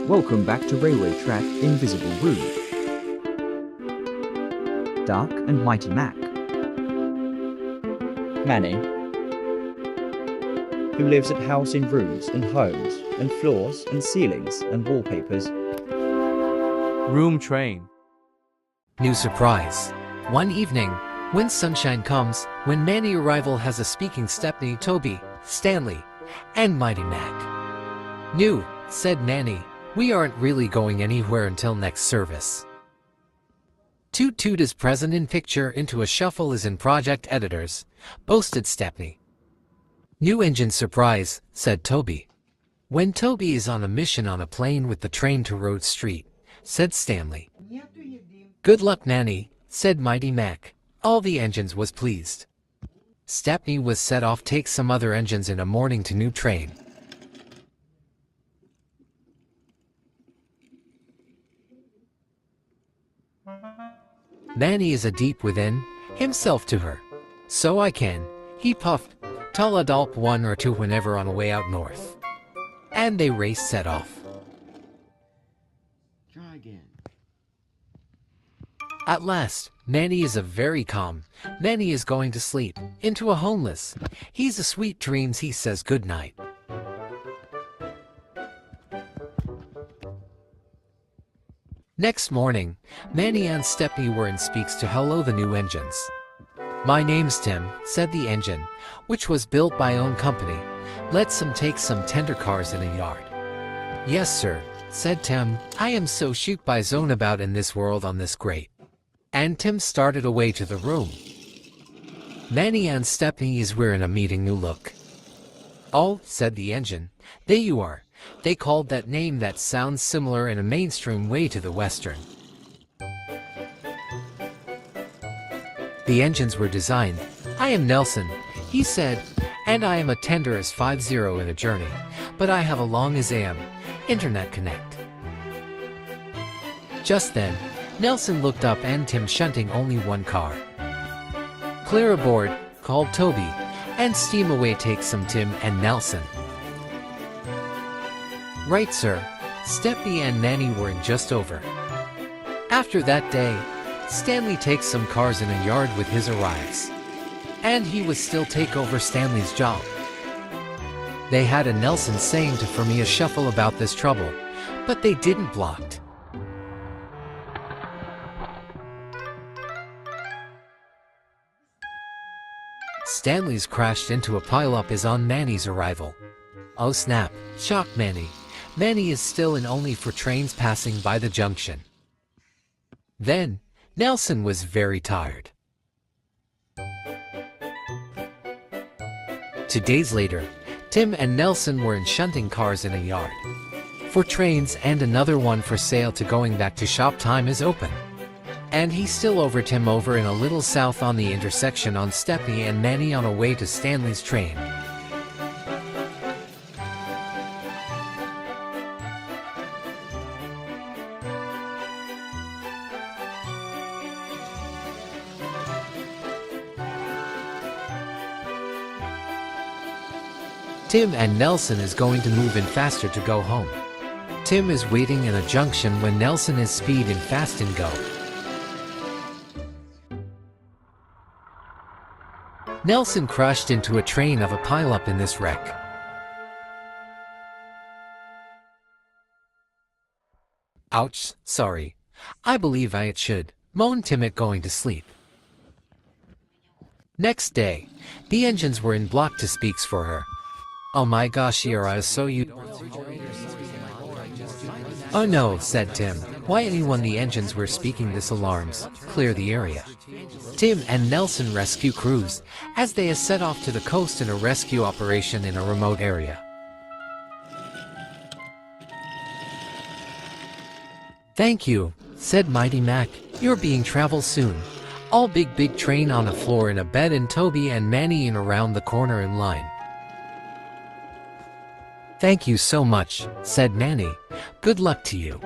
Welcome back to Railway Track Invisible Room. Dark and Mighty Mac. Manny, who lives at house in rooms and homes and floors and ceilings and wallpapers. Room train. New surprise. One evening, when sunshine comes, when Manny arrival has a speaking Stepney, Toby, Stanley, and Mighty Mac. New, said Manny, we aren't really going anywhere until next service. Toot Toot is present in picture into a shuffle is in project editors, boasted Stepney. New engine surprise, said Toby. When Toby is on a mission on a plane with the train to Road Street, said Stanley. Good luck, Manny, said Mighty Mac. All the engines was pleased. Stepney was set off take some other engines in a morning to new train. Manny is a deep within himself to her. So I can, he puffed, tell a dolp one or two whenever on a way out north. And they raced set off. Try again. At last, Manny is a very calm. Manny is going to sleep, into a homeless. He's a sweet dreams he says good night. Next morning, Manny and Stepney were in speaks to hello the new engines. My name's Tim, said the engine, which was built by own company. Let's take some tender cars in a yard. Yes sir, said Tim, I am so shoot by zone about in this world on this great. And Tim started away to the room. Manny and Stepney is we're in a meeting new look. Oh, said the engine, there you are. They called that name that sounds similar in a mainstream way to the Western. The engines were designed. I am Nelson, he said, and I am a tender as 50 in a journey, but I have a long as am, internet connect. Just then, Nelson looked up and Tim shunting only one car. Clear aboard, called Toby, and steam away take some Tim and Nelson. Right sir, Stepney and Manny were in just over. After that day, Stanley takes some cars in a yard with his arrives. And he was still take over Stanley's job. They had a Nelson saying to for me a shuffle about this trouble, but they didn't blocked. Stanley's crashed into a pileup is on Manny's arrival. Oh snap, shocked Manny. Manny is still in only for trains passing by the junction. Then, Nelson was very tired. 2 days later, Tim and Nelson were in shunting cars in a yard. For trains and another one for sale to going back to shop time is open. And he still over Tim over in a little south on the intersection on Stepney and Manny on a way to Stanley's train. Tim and Nelson is going to move in faster to go home. Tim is waiting in a junction when Nelson is speed in fast and go. Nelson crashed into a train of a pileup in this wreck. Ouch, sorry. I believe I should, moaned Tim at going to sleep. Next day, the engines were in block to speaks for her. Oh my gosh, Yara is so you. Oh no, said Tim. Why anyone the engines were speaking this alarms, clear the area. Tim and Nelson rescue crews, as they are set off to the coast in a rescue operation in a remote area. Thank you, said Mighty Mac. You're being travel soon. All big train on the floor in a bed and Toby and Manny in around the corner in line. Thank you so much, said Manny. Good luck to you.